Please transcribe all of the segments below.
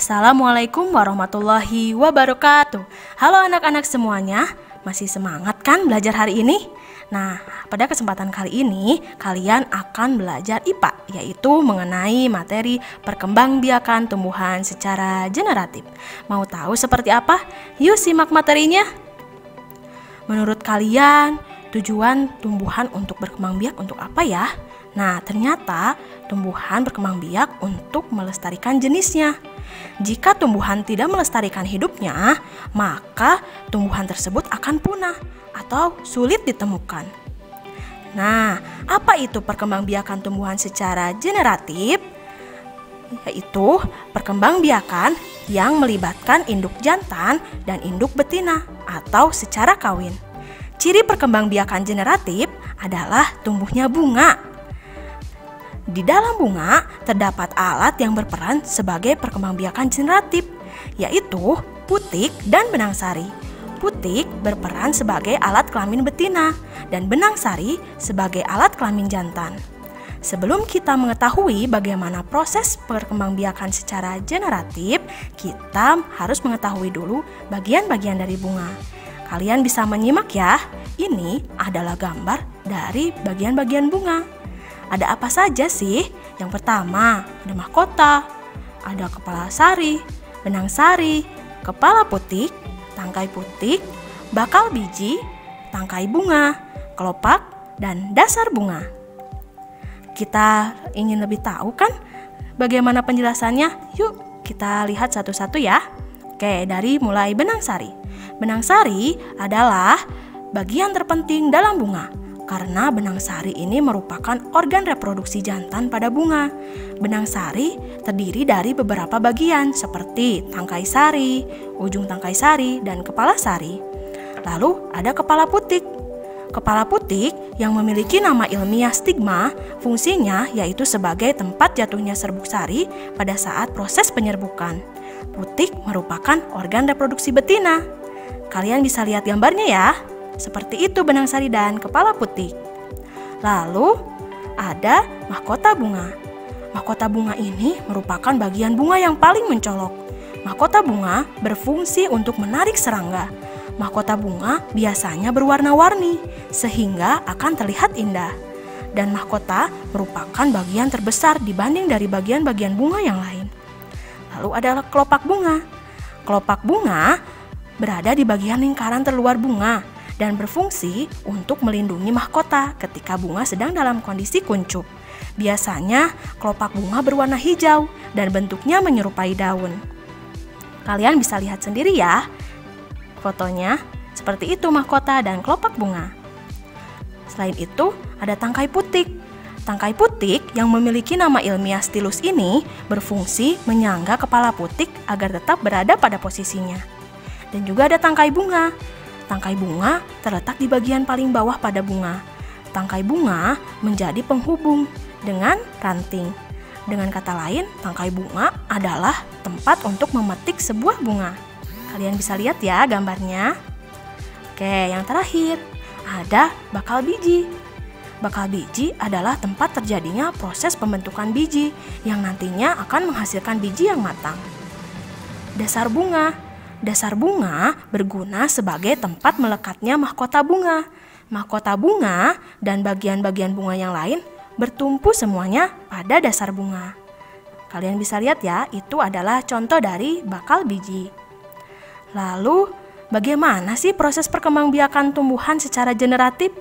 Assalamualaikum warahmatullahi wabarakatuh. Halo anak-anak semuanya, masih semangat kan belajar hari ini? Nah, pada kesempatan kali ini kalian akan belajar IPA, yaitu mengenai materi perkembangbiakan tumbuhan secara generatif. Mau tahu seperti apa? Yuk simak materinya. Menurut kalian, tujuan tumbuhan untuk berkembang biak untuk apa ya? Nah, ternyata tumbuhan berkembang biak untuk melestarikan jenisnya. Jika tumbuhan tidak melestarikan hidupnya, maka tumbuhan tersebut akan punah atau sulit ditemukan. Nah, apa itu perkembangbiakan tumbuhan secara generatif? Yaitu perkembangbiakan yang melibatkan induk jantan dan induk betina atau secara kawin. Ciri perkembangbiakan generatif adalah tumbuhnya bunga. Di dalam bunga terdapat alat yang berperan sebagai perkembangbiakan generatif, yaitu putik dan benang sari. Putik berperan sebagai alat kelamin betina dan benang sari sebagai alat kelamin jantan. Sebelum kita mengetahui bagaimana proses perkembangbiakan secara generatif, kita harus mengetahui dulu bagian-bagian dari bunga. Kalian bisa menyimak ya, ini adalah gambar dari bagian-bagian bunga. Ada apa saja sih? Yang pertama, ada mahkota, ada kepala sari, benang sari, kepala putik, tangkai putik, bakal biji, tangkai bunga, kelopak, dan dasar bunga. Kita ingin lebih tahu kan bagaimana penjelasannya? Yuk kita lihat satu-satu ya. Oke, dari mulai benang sari. Benang sari adalah bagian terpenting dalam bunga, karena benang sari ini merupakan organ reproduksi jantan pada bunga. Benang sari terdiri dari beberapa bagian seperti tangkai sari, ujung tangkai sari, dan kepala sari. Lalu ada kepala putik. Kepala putik yang memiliki nama ilmiah stigma, fungsinya yaitu sebagai tempat jatuhnya serbuk sari pada saat proses penyerbukan. Putik merupakan organ reproduksi betina. Kalian bisa lihat gambarnya ya. Seperti itu benang sari dan kepala putik. Lalu ada mahkota bunga. Mahkota bunga ini merupakan bagian bunga yang paling mencolok. Mahkota bunga berfungsi untuk menarik serangga. Mahkota bunga biasanya berwarna-warni sehingga akan terlihat indah. Dan mahkota merupakan bagian terbesar dibanding dari bagian-bagian bunga yang lain. Lalu ada kelopak bunga. Kelopak bunga berada di bagian lingkaran terluar bunga dan berfungsi untuk melindungi mahkota ketika bunga sedang dalam kondisi kuncup. Biasanya kelopak bunga berwarna hijau dan bentuknya menyerupai daun. Kalian bisa lihat sendiri ya fotonya, seperti itu mahkota dan kelopak bunga. Selain itu ada tangkai putik. Tangkai putik yang memiliki nama ilmiah stilus ini berfungsi menyangga kepala putik agar tetap berada pada posisinya. Dan juga ada tangkai bunga. Tangkai bunga terletak di bagian paling bawah pada bunga. Tangkai bunga menjadi penghubung dengan ranting. Dengan kata lain, tangkai bunga adalah tempat untuk memetik sebuah bunga. Kalian bisa lihat ya gambarnya. Oke, yang terakhir ada bakal biji. Bakal biji adalah tempat terjadinya proses pembentukan biji yang nantinya akan menghasilkan biji yang matang. Dasar bunga. Dasar bunga berguna sebagai tempat melekatnya mahkota bunga. Mahkota bunga dan bagian-bagian bunga yang lain bertumpu semuanya pada dasar bunga. Kalian bisa lihat ya, itu adalah contoh dari bakal biji. Lalu, bagaimana sih proses perkembangbiakan tumbuhan secara generatif?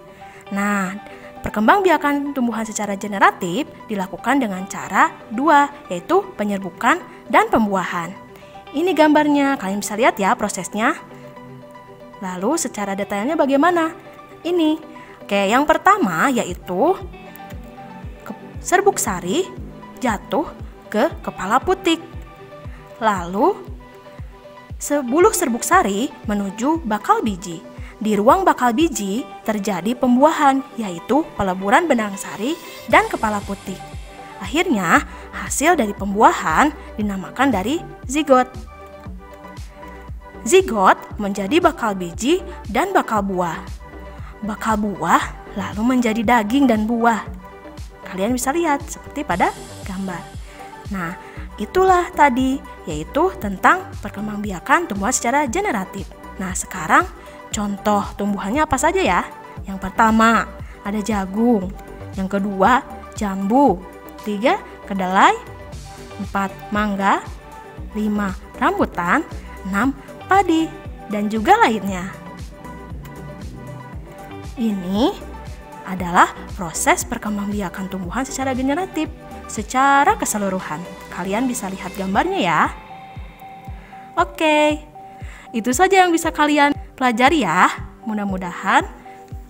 Nah, perkembangbiakan tumbuhan secara generatif dilakukan dengan cara dua, yaitu penyerbukan dan pembuahan. Ini gambarnya, kalian bisa lihat ya prosesnya. Lalu secara detailnya bagaimana? Ini. Oke, yang pertama yaitu serbuk sari jatuh ke kepala putik. Lalu buluh serbuk sari menuju bakal biji. Di ruang bakal biji terjadi pembuahan, yaitu peleburan benang sari dan kepala putik. Akhirnya, hasil dari pembuahan dinamakan dari zigot. Zigot menjadi bakal biji dan bakal buah. Bakal buah lalu menjadi daging dan buah. Kalian bisa lihat seperti pada gambar. Nah, itulah tadi, yaitu tentang perkembangbiakan tumbuhan secara generatif. Nah, sekarang contoh tumbuhannya apa saja ya? Yang pertama, ada jagung. Yang kedua, jambu. 3, kedelai. 4, mangga. 5, rambutan. 6, padi. Dan juga lainnya. Ini adalah proses perkembangbiakan tumbuhan secara generatif, secara keseluruhan. Kalian bisa lihat gambarnya ya. Oke, itu saja yang bisa kalian pelajari ya. Mudah-mudahan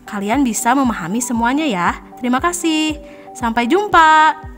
kalian bisa memahami semuanya ya. Terima kasih. Sampai jumpa.